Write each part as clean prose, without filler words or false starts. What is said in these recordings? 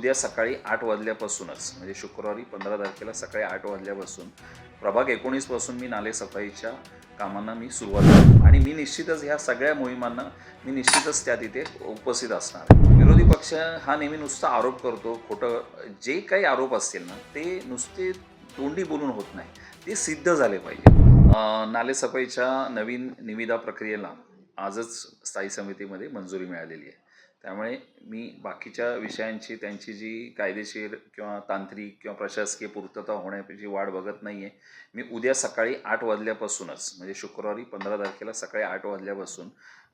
उद्या सकाळी 8 वाजल्यापासूनच म्हणजे शुक्रवारी 15 तारखेला सकाळी 8 वाजल्यापासून प्रभाग 19 पासून मी नालेसफाईच्या कामांना मी सुरुवात करतो आणि मी निश्चितच ह्या सगळ्या मोहिमांना मी निश्चितच त्या तिथे उपस्थित असणार आहे. विरोधी पक्ष हा नेहमी नुसता आरोप करतो. खोटं जे काही आरोप असतील ना ते नुसते तोंडी बोलून होत नाही, ते सिद्ध झाले पाहिजे. नालेसफाईच्या नवीन निविदा प्रक्रियेला आजच स्थायी समितीमध्ये मंजुरी मिळालेली आहे. त्यामुळे मी बाकीच्या विषयांची त्यांची जी कायदेशीर किंवा तांत्रिक किंवा प्रशासकीय पूर्तता होण्याची वाट बघत नाही आहे. मी उद्या सकाळी 8 वाजल्यापासूनच म्हणजे शुक्रवारी 15 तारखेला सकाळी 8 वाजल्यापासून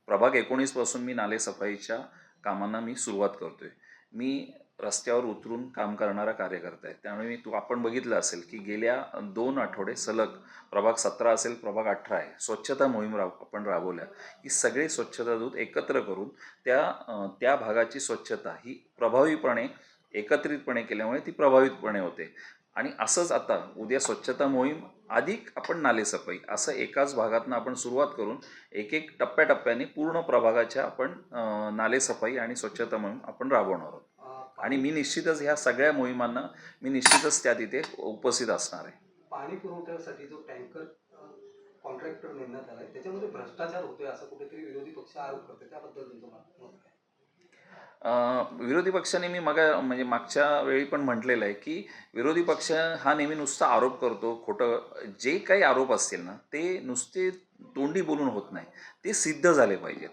प्रभाग 19 पासून मी नालेसफाईच्या कामांना मी सुरुवात करतो आहे. मी रस्त्यावर उतरून काम करणारा कार्यकर्ता आहे. त्यामुळे आपण बघितलं असेल की गेल्या 2 आठवडे सलग प्रभाग 17 असेल, प्रभाग 18 आहे, स्वच्छता मोहीम आपण राबवल्या की सगळे स्वच्छता दूत एकत्र करून त्या भागाची स्वच्छता ही प्रभावीपणे एकत्रितपणे केल्यामुळे ती प्रभावितपणे होते. आणि असंच आता उद्या स्वच्छता मोहीम अधिक आपण नालेसफाई असं एकाच भागातनं आपण सुरुवात करून एक एक टप्प्याटप्प्याने पूर्ण प्रभागाच्या आपण नालेसफाई आणि स्वच्छता मोहीम आपण राबवणार आहोत. आणि मी निश्चितच ह्या सगळ्या मोहिमांना मी निश्चितच त्या तिथे उपस्थित असणार आहे. पाणी पुरवठ्यासाठी जो टँकर कॉन्ट्रॅक्टर नेमण्यात आलाय त्याच्यामध्ये भ्रष्टाचार होतोय असं कुठेतरी विरोधी पक्ष आरोप करते, त्याबद्दल तुमचं मत काय? विरोधी पक्षाने मी म्हणजे मागच्या वेळी पण म्हटलेलं आहे की विरोधी पक्ष हा नेहमी नुसता आरोप करतो. खोटं जे काही आरोप असतील ना ते नुसते तोंडी बोलून होत नाही, ते सिद्ध झाले पाहिजेत.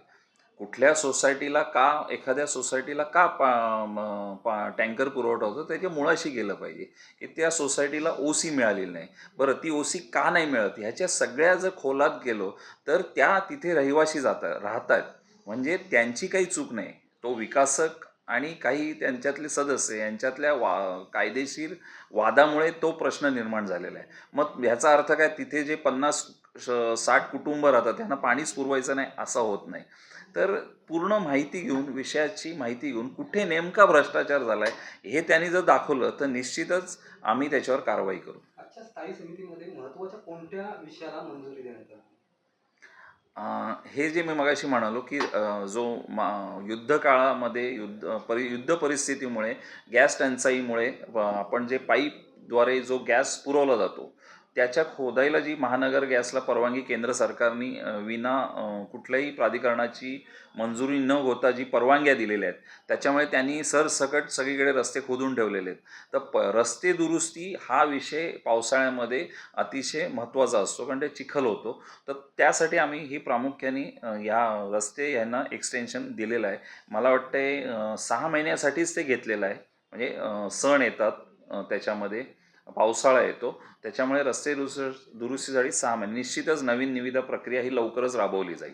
कुठल्या सोसायटीला एखाद्या सोसायटीला टँकर पुरवठा होतो त्याच्या मुळाशी गेलं पाहिजे की त्या सोसायटीला ओसी मिळालेली नाही. बरं, ती ओसी का नाही मिळत ह्याच्या सगळ्या जर खोलात गेलो तर त्या तिथे रहिवाशी राहतात, म्हणजे त्यांची काही चूक नाही. तो विकासक आणि काही त्यांच्यातले सदस्य यांच्यातल्या कायदेशीर वादामुळे तो प्रश्न निर्माण झालेला आहे. मग ह्याचा अर्थ काय, तिथे जे 50-60 कुटुंब राहतात त्यांना पाणीच पुरवायचं नाही असं होत नाही. तर पूर्ण माहिती घेऊन, विषयाची माहिती घेऊन कुठे नेमका भ्रष्टाचार झाला आहे हे त्यांनी जर दाखवलं तर निश्चितच आम्ही त्याच्यावर कारवाई करू. आजच्या स्थायी समितीमध्ये महत्त्वाच्या कोणत्या विषयाला मंजुरी देण्यात आली? हे जे मी मगाशी म्हणालो की जो युद्ध काळामध्ये युद्ध परिस्थितीमुळे गॅस टंचाईमुळे आपण जे पाईपद्वारे जो गॅस पुरवला जातो त्याच्या खोदाईला जी महानगर गॅसला परवानगी केंद्र सरकारने विना कुठल्याही प्राधिकरणाची मंजुरी न होता जी परवानग्या दिलेल्या आहेत त्याच्यामुळे त्यांनी सरसकट सगळीकडे रस्ते खोदून ठेवलेले आहेत. तर रस्ते दुरुस्ती हा विषय पावसाळ्यामध्ये अतिशय महत्त्वाचा असतो कारण ते चिखल होतो. तर त्यासाठी आम्ही ही प्रामुख्याने या रस्ते यांना एक्सटेन्शन दिलेलं आहे. मला वाटते 6 महिन्यासाठीच ते घेतलेलं आहे. म्हणजे सण येतात, त्याच्यामध्ये पावसाळा येतो, त्याच्यामुळे रस्ते दुरुस्तीसाठी 6 महिने. निश्चितच नवीन निविदा प्रक्रिया ही लवकरच राबवली जाईल.